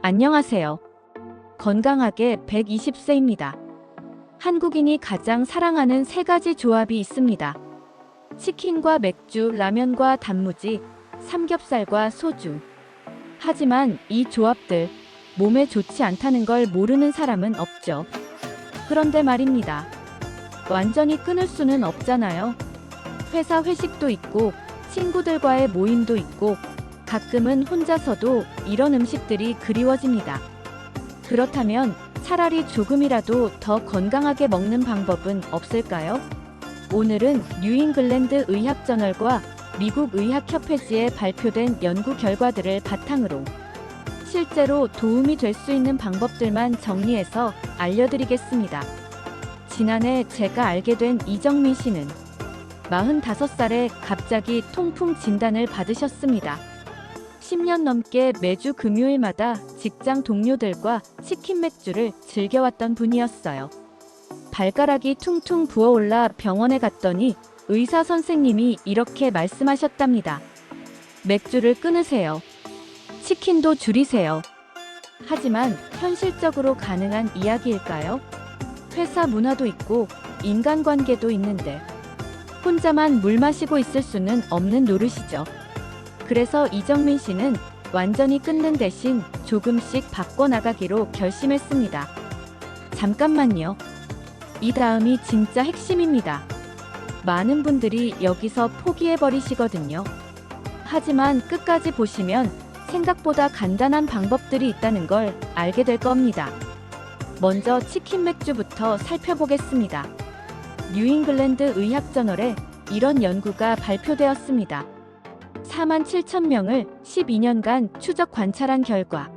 안녕하세요. 건강하게 120세입니다. 한국인이 가장 사랑하는 세 가지 조합이 있습니다. 치킨과 맥주, 라면과 단무지, 삼겹살과 소주. 하지만 이 조합들, 몸에 좋지 않다는 걸 모르는 사람은 없죠. 그런데 말입니다. 완전히 끊을 수는 없잖아요. 회사 회식도 있고, 친구들과의 모임도 있고, 가끔은 혼자서도 이런 음식들이 그리워집니다. 그렇다면 차라리 조금이라도 더 건강하게 먹는 방법은 없을까요? 오늘은 뉴잉글랜드 의학저널과 미국 의학협회지에 발표된 연구 결과들을 바탕으로 실제로 도움이 될 수 있는 방법들만 정리해서 알려드리겠습니다. 지난해 제가 알게 된 이정민 씨는 45살에 갑자기 통풍 진단을 받으셨습니다. 10년 넘게 매주 금요일마다 직장 동료들과 치킨 맥주를 즐겨왔던 분이었어요. 발가락이 퉁퉁 부어올라 병원에 갔더니 의사 선생님이 이렇게 말씀하셨답니다. 맥주를 끊으세요. 치킨도 줄이세요. 하지만 현실적으로 가능한 이야기일까요? 회사 문화도 있고 인간관계도 있는데 혼자만 물 마시고 있을 수는 없는 노릇이죠. 그래서 이정민 씨는 완전히 끊는 대신 조금씩 바꿔나가기로 결심했습니다. 잠깐만요. 이 다음이 진짜 핵심입니다. 많은 분들이 여기서 포기해버리시거든요. 하지만 끝까지 보시면 생각보다 간단한 방법들이 있다는 걸 알게 될 겁니다. 먼저 치킨 맥주부터 살펴보겠습니다. 뉴잉글랜드 의학저널에 이런 연구가 발표되었습니다. 47,000명을 12년간 추적 관찰한 결과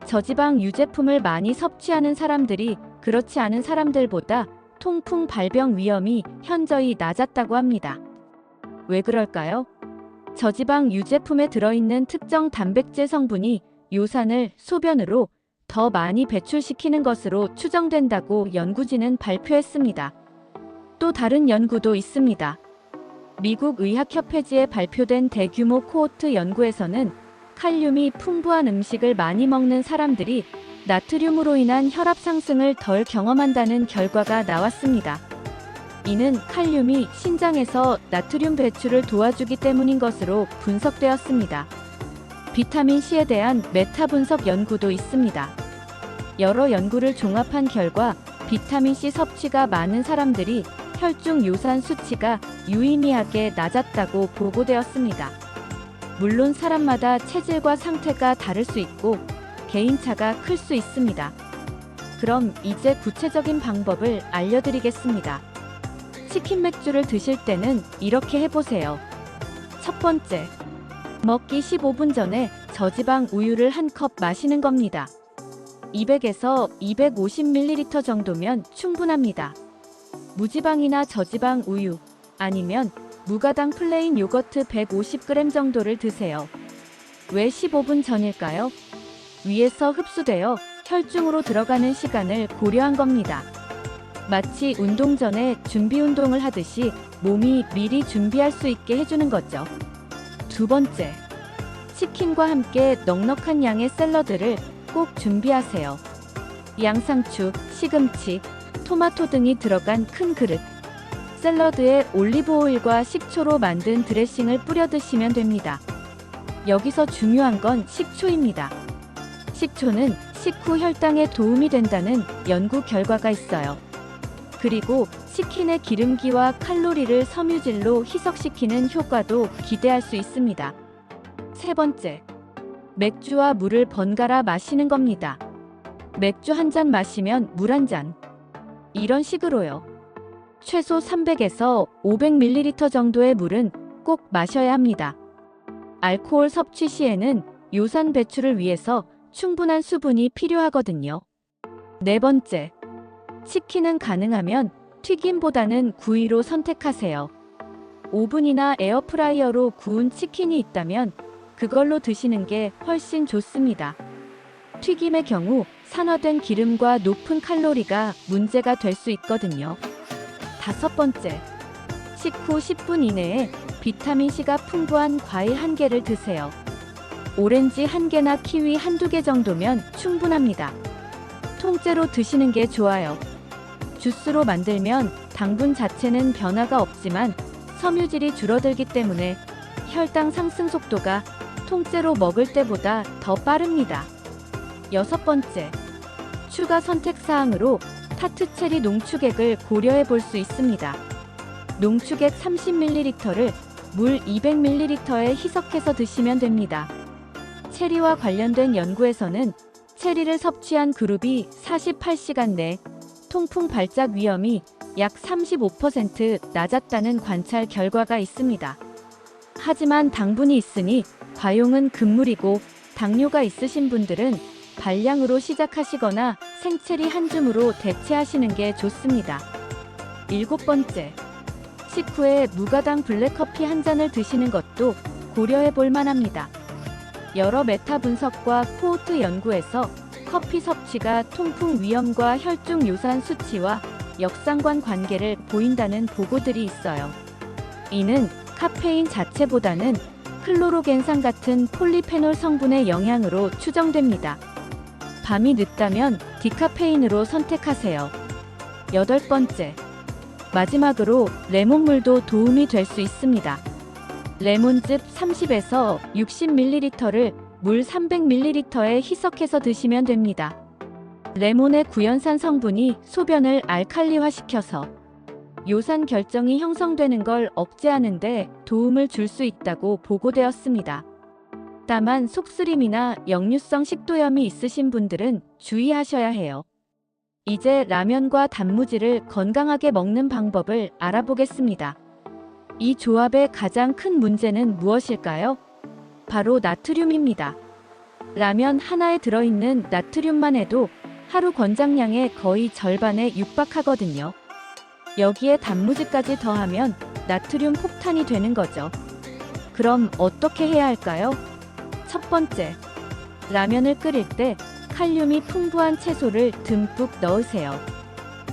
저지방 유제품을 많이 섭취하는 사람들이 그렇지 않은 사람들보다 통풍 발병 위험이 현저히 낮았다고 합니다. 왜 그럴까요? 저지방 유제품에 들어있는 특정 단백질 성분이 요산을 소변으로 더 많이 배출시키는 것으로 추정된다고 연구진은 발표했습니다. 또 다른 연구도 있습니다. 미국 의학협회지에 발표된 대규모 코호트 연구에서는 칼륨이 풍부한 음식을 많이 먹는 사람들이 나트륨으로 인한 혈압 상승을 덜 경험한다는 결과가 나왔습니다. 이는 칼륨이 신장에서 나트륨 배출을 도와주기 때문인 것으로 분석되었습니다. 비타민 C에 대한 메타 분석 연구도 있습니다. 여러 연구를 종합한 결과 비타민 C 섭취가 많은 사람들이 혈중 요산 수치가 유의미하게 낮았다고 보고되었습니다. 물론 사람마다 체질과 상태가 다를 수 있고 개인차가 클 수 있습니다. 그럼 이제 구체적인 방법을 알려드리겠습니다. 치킨 맥주를 드실 때는 이렇게 해보세요. 첫 번째, 먹기 15분 전에 저지방 우유를 한 컵 마시는 겁니다. 200에서 250ml 정도면 충분합니다. 무지방이나 저지방 우유, 아니면 무가당 플레인 요거트 150g 정도를 드세요. 왜 15분 전일까요? 위에서 흡수되어 혈중으로 들어가는 시간을 고려한 겁니다. 마치 운동 전에 준비 운동을 하듯이 몸이 미리 준비할 수 있게 해주는 거죠. 두 번째, 치킨과 함께 넉넉한 양의 샐러드를 꼭 준비하세요. 양상추, 시금치, 토마토 등이 들어간 큰 그릇. 샐러드에 올리브 오일과 식초로 만든 드레싱을 뿌려 드시면 됩니다. 여기서 중요한 건 식초입니다. 식초는 식후 혈당에 도움이 된다는 연구 결과가 있어요. 그리고 치킨의 기름기와 칼로리를 섬유질로 희석시키는 효과도 기대할 수 있습니다. 세 번째, 맥주와 물을 번갈아 마시는 겁니다. 맥주 한 잔 마시면 물 한 잔. 이런 식으로요. 최소 300에서 500ml 정도의 물은 꼭 마셔야 합니다. 알코올 섭취 시에는 요산 배출을 위해서 충분한 수분이 필요하거든요. 네 번째, 치킨은 가능하면 튀김보다는 구이로 선택하세요. 오븐이나 에어프라이어로 구운 치킨이 있다면 그걸로 드시는 게 훨씬 좋습니다. 튀김의 경우 산화된 기름과 높은 칼로리가 문제가 될 수 있거든요. 다섯 번째, 식후 10분 이내에 비타민C가 풍부한 과일 한 개를 드세요. 오렌지 1개나 키위 1~2개 정도면 충분합니다. 통째로 드시는 게 좋아요. 주스로 만들면 당분 자체는 변화가 없지만 섬유질이 줄어들기 때문에 혈당 상승 속도가 통째로 먹을 때보다 더 빠릅니다. 6번째, 추가 선택사항으로 타트 체리 농축액을 고려해 볼 수 있습니다. 농축액 30ml를 물 200ml에 희석해서 드시면 됩니다. 체리와 관련된 연구에서는 체리를 섭취한 그룹이 48시간 내 통풍 발작 위험이 약 35% 낮았다는 관찰 결과가 있습니다. 하지만 당분이 있으니 과용은 금물이고 당뇨가 있으신 분들은 발량으로 시작하시거나 생체리 한 줌으로 대체하시는 게 좋습니다. 7번째, 식후에 무가당 블랙커피 한 잔을 드시는 것도 고려해 볼 만합니다. 여러 메타 분석과 코호트 연구에서 커피 섭취가 통풍 위험과 혈중 요산 수치와 역상관 관계를 보인다는 보고들이 있어요. 이는 카페인 자체보다는 클로로겐산 같은 폴리페놀 성분의 영향으로 추정됩니다. 밤이 늦다면 디카페인으로 선택하세요. 8번째, 마지막으로 레몬물도 도움이 될 수 있습니다. 레몬즙 30에서 60ml를 물 300ml에 희석해서 드시면 됩니다. 레몬의 구연산 성분이 소변을 알칼리화시켜서 요산 결정이 형성되는 걸 억제하는 데 도움을 줄 수 있다고 보고되었습니다. 다만 속쓰림이나 역류성 식도염이 있으신 분들은 주의하셔야 해요. 이제 라면과 단무지를 건강하게 먹는 방법을 알아보겠습니다. 이 조합의 가장 큰 문제는 무엇일까요? 바로 나트륨입니다. 라면 하나에 들어있는 나트륨만 해도 하루 권장량의 거의 절반에 육박하거든요. 여기에 단무지까지 더하면 나트륨 폭탄이 되는 거죠. 그럼 어떻게 해야 할까요? 첫 번째, 라면을 끓일 때 칼륨이 풍부한 채소를 듬뿍 넣으세요.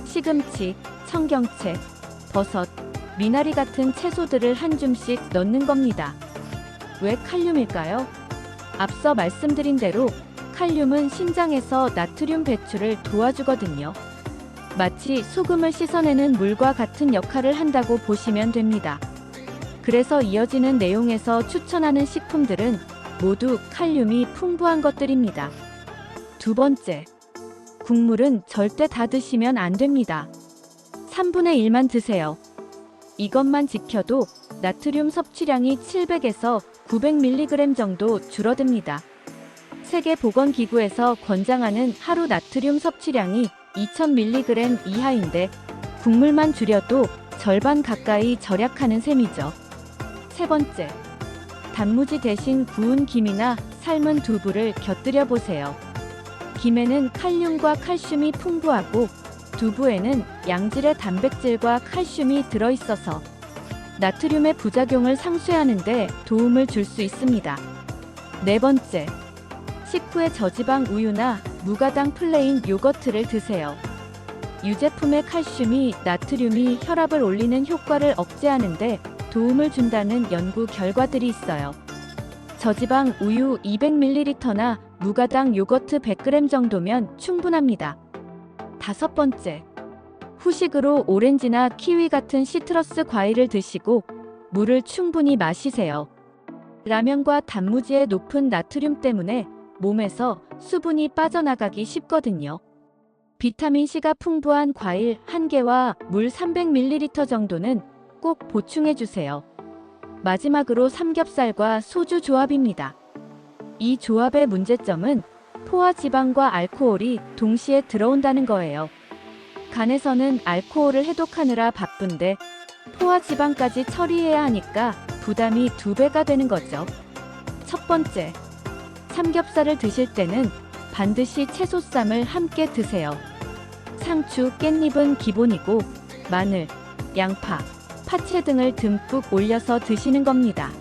시금치, 청경채, 버섯, 미나리 같은 채소들을 한 줌씩 넣는 겁니다. 왜 칼륨일까요? 앞서 말씀드린 대로 칼륨은 신장에서 나트륨 배출을 도와주거든요. 마치 소금을 씻어내는 물과 같은 역할을 한다고 보시면 됩니다. 그래서 이어지는 내용에서 추천하는 식품들은 모두 칼륨이 풍부한 것들입니다. 두 번째, 국물은 절대 다 드시면 안 됩니다. 3분의 1만 드세요. 이것만 지켜도 나트륨 섭취량이 700에서 900mg 정도 줄어듭니다. 세계보건기구에서 권장하는 하루 나트륨 섭취량이 2000mg 이하인데 국물만 줄여도 절반 가까이 절약하는 셈이죠. 세 번째, 단무지 대신 구운 김이나 삶은 두부를 곁들여 보세요. 김에는 칼륨과 칼슘이 풍부하고 두부에는 양질의 단백질과 칼슘이 들어있어서 나트륨의 부작용을 상쇄하는 데 도움을 줄 수 있습니다. 네 번째, 식후에 저지방 우유나 무가당 플레인 요거트를 드세요. 유제품의 칼슘이 나트륨이 혈압을 올리는 효과를 억제하는 데 도움을 준다는 연구 결과들이 있어요. 저지방 우유 200ml나 무가당 요거트 100g 정도면 충분합니다. 다섯 번째, 후식으로 오렌지나 키위 같은 시트러스 과일을 드시고 물을 충분히 마시세요. 라면과 단무지의 높은 나트륨 때문에 몸에서 수분이 빠져나가기 쉽거든요. 비타민C가 풍부한 과일 1개와 물 300ml 정도는 꼭 보충해주세요. 마지막으로 삼겹살과 소주 조합입니다. 이 조합의 문제점은 포화 지방과 알코올이 동시에 들어온다는 거예요. 간에서는 알코올을 해독하느라 바쁜데 포화 지방까지 처리해야 하니까 부담이 2배가 되는 거죠. 첫 번째, 삼겹살을 드실 때는 반드시 채소쌈을 함께 드세요. 상추, 깻잎은 기본이고 마늘, 양파, 파채 등을 듬뿍 올려서 드시는 겁니다.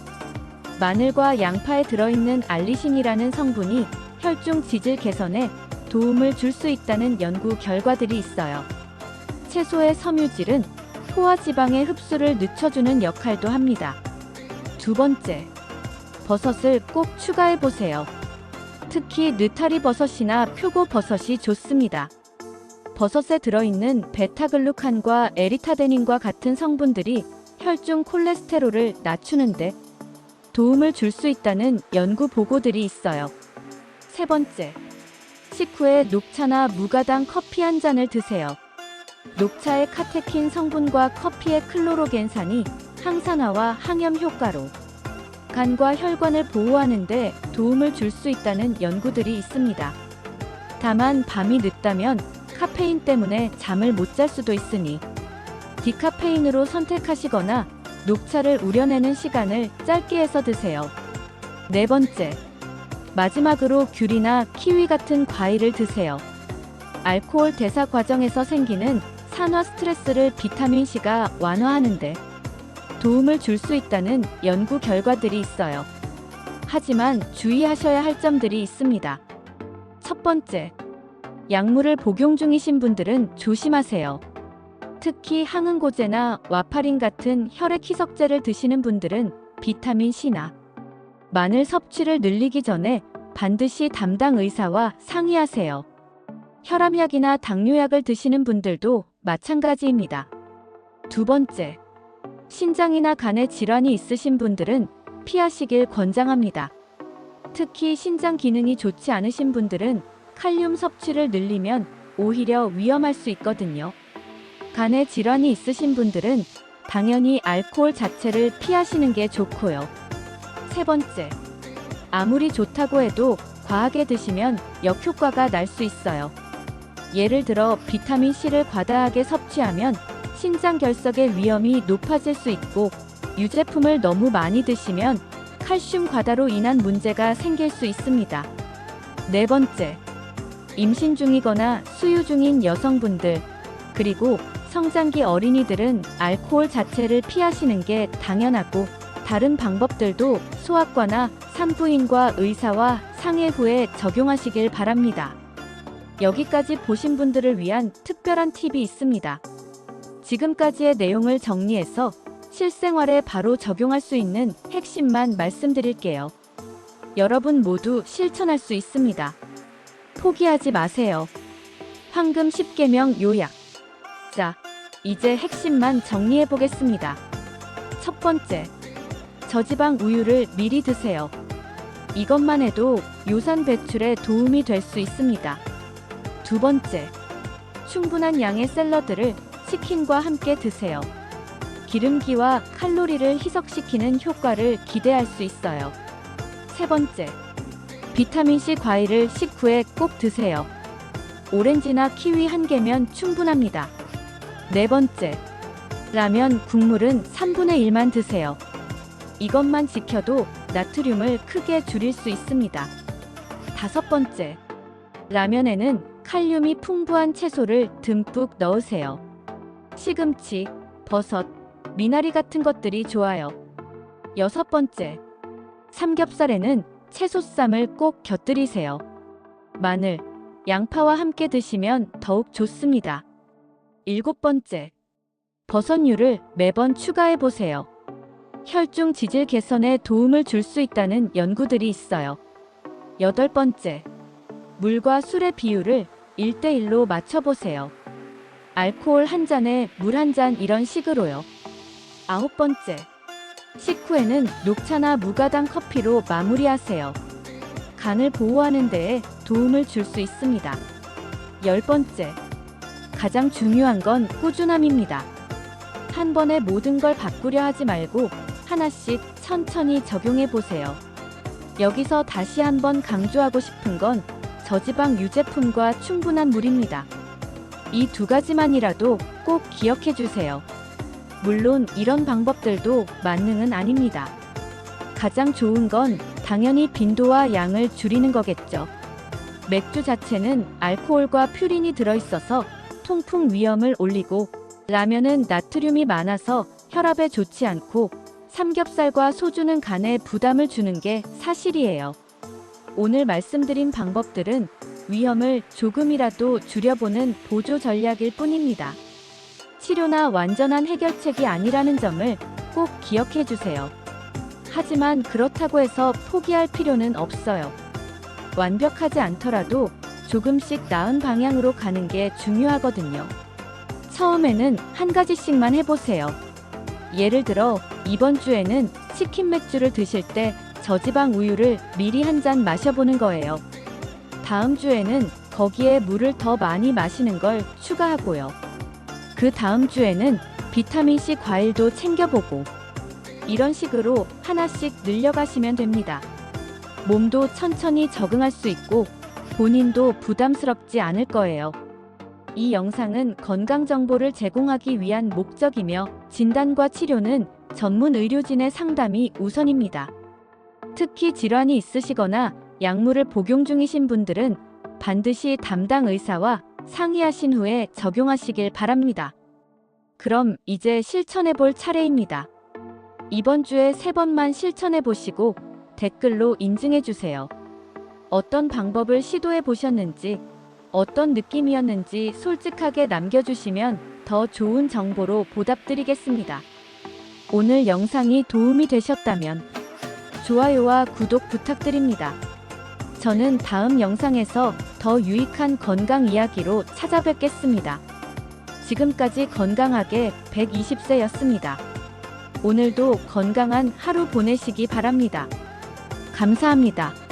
마늘과 양파에 들어있는 알리신이라는 성분이 혈중 지질 개선에 도움을 줄 수 있다는 연구 결과들이 있어요. 채소의 섬유질은 포화 지방의 흡수를 늦춰주는 역할도 합니다. 두 번째, 버섯을 꼭 추가해 보세요. 특히 느타리 버섯이나 표고 버섯이 좋습니다. 버섯에 들어있는 베타글루칸과 에리타데닌과 같은 성분들이 혈중 콜레스테롤을 낮추는데 도움을 줄 수 있다는 연구 보고들이 있어요. 세 번째, 식후에 녹차나 무가당 커피 한 잔을 드세요. 녹차의 카테킨 성분과 커피의 클로로겐산이 항산화와 항염 효과로 간과 혈관을 보호하는 데 도움을 줄 수 있다는 연구들이 있습니다. 다만 밤이 늦다면 카페인 때문에 잠을 못 잘 수도 있으니 디카페인으로 선택하시거나 녹차를 우려내는 시간을 짧게 해서 드세요. 네 번째, 마지막으로 귤이나 키위 같은 과일을 드세요. 알코올 대사 과정에서 생기는 산화 스트레스를 비타민C가 완화하는데 도움을 줄 수 있다는 연구 결과들이 있어요. 하지만 주의하셔야 할 점들이 있습니다. 첫 번째, 약물을 복용 중이신 분들은 조심하세요. 특히 항응고제나 와파린 같은 혈액 희석제를 드시는 분들은 비타민C나 마늘 섭취를 늘리기 전에 반드시 담당 의사와 상의하세요. 혈압약이나 당뇨약을 드시는 분들도 마찬가지입니다. 두 번째, 신장이나 간에 질환이 있으신 분들은 피하시길 권장합니다. 특히 신장 기능이 좋지 않으신 분들은 칼륨 섭취를 늘리면 오히려 위험할 수 있거든요. 간에 질환이 있으신 분들은 당연히 알코올 자체를 피하시는 게 좋고요. 세 번째, 아무리 좋다고 해도 과하게 드시면 역효과가 날 수 있어요. 예를 들어 비타민C를 과다하게 섭취하면 신장 결석의 위험이 높아질 수 있고, 유제품을 너무 많이 드시면 칼슘 과다로 인한 문제가 생길 수 있습니다. 네 번째, 임신 중이거나 수유 중인 여성분들, 그리고 성장기 어린이들은 알코올 자체를 피하시는 게 당연하고, 다른 방법들도 소아과나 산부인과 의사와 상의 후에 적용하시길 바랍니다. 여기까지 보신 분들을 위한 특별한 팁이 있습니다. 지금까지의 내용을 정리해서 실생활에 바로 적용할 수 있는 핵심만 말씀드릴게요. 여러분 모두 실천할 수 있습니다. 포기하지 마세요. 황금 10계명 요약. 자, 이제 핵심만 정리해 보겠습니다. 첫 번째, 저지방 우유를 미리 드세요. 이것만 해도 요산 배출에 도움이 될 수 있습니다. 두 번째, 충분한 양의 샐러드를 치킨과 함께 드세요. 기름기와 칼로리를 희석시키는 효과를 기대할 수 있어요. 세 번째, 비타민C 과일을 식후에 꼭 드세요. 오렌지나 키위 한 개면 충분합니다. 네 번째, 라면, 국물은 3분의 1만 드세요. 이것만 지켜도 나트륨을 크게 줄일 수 있습니다. 다섯 번째, 라면에는 칼륨이 풍부한 채소를 듬뿍 넣으세요. 시금치, 버섯, 미나리 같은 것들이 좋아요. 여섯 번째, 삼겹살에는 채소쌈을 꼭 곁들이세요. 마늘, 양파와 함께 드시면 더욱 좋습니다. 일곱 번째, 버섯류를 매번 추가해 보세요. 혈중 지질 개선에 도움을 줄 수 있다는 연구들이 있어요. 여덟 번째, 물과 술의 비율을 1대1로 맞춰보세요. 알코올 한 잔에 물 한 잔 이런 식으로요. 아홉 번째, 식후에는 녹차나 무가당 커피로 마무리하세요. 간을 보호하는 데에 도움을 줄 수 있습니다. 열 번째, 가장 중요한 건 꾸준함입니다. 한 번에 모든 걸 바꾸려 하지 말고 하나씩 천천히 적용해 보세요. 여기서 다시 한번 강조하고 싶은 건 저지방 유제품과 충분한 물입니다. 이 두 가지만이라도 꼭 기억해 주세요. 물론 이런 방법들도 만능은 아닙니다. 가장 좋은 건 당연히 빈도와 양을 줄이는 거겠죠. 맥주 자체는 알코올과 퓨린이 들어있어서 통풍 위험을 올리고, 라면은 나트륨이 많아서 혈압에 좋지 않고, 삼겹살과 소주는 간에 부담을 주는 게 사실이에요. 오늘 말씀드린 방법들은 위험을 조금이라도 줄여보는 보조 전략일 뿐입니다. 치료나 완전한 해결책이 아니라는 점을 꼭 기억해 주세요. 하지만 그렇다고 해서 포기할 필요는 없어요. 완벽하지 않더라도 조금씩 나은 방향으로 가는 게 중요하거든요. 처음에는 한 가지씩만 해보세요. 예를 들어 이번 주에는 치킨 맥주를 드실 때 저지방 우유를 미리 한 잔 마셔보는 거예요. 다음 주에는 거기에 물을 더 많이 마시는 걸 추가하고요. 그 다음 주에는 비타민C 과일도 챙겨보고 이런 식으로 하나씩 늘려가시면 됩니다. 몸도 천천히 적응할 수 있고 본인도 부담스럽지 않을 거예요. 이 영상은 건강 정보를 제공하기 위한 목적이며 진단과 치료는 전문 의료진의 상담이 우선입니다. 특히 질환이 있으시거나 약물을 복용 중이신 분들은 반드시 담당 의사와 상의하신 후에 적용하시길 바랍니다. 그럼 이제 실천해 볼 차례입니다. 이번 주에 3번만 실천해 보시고 댓글로 인증해 주세요. 어떤 방법을 시도해 보셨는지, 어떤 느낌이었는지 솔직하게 남겨주시면 더 좋은 정보로 보답드리겠습니다. 오늘 영상이 도움이 되셨다면 좋아요와 구독 부탁드립니다. 저는 다음 영상에서 더 유익한 건강 이야기로 찾아뵙겠습니다. 지금까지 건강하게 120세였습니다. 오늘도 건강한 하루 보내시기 바랍니다. 감사합니다.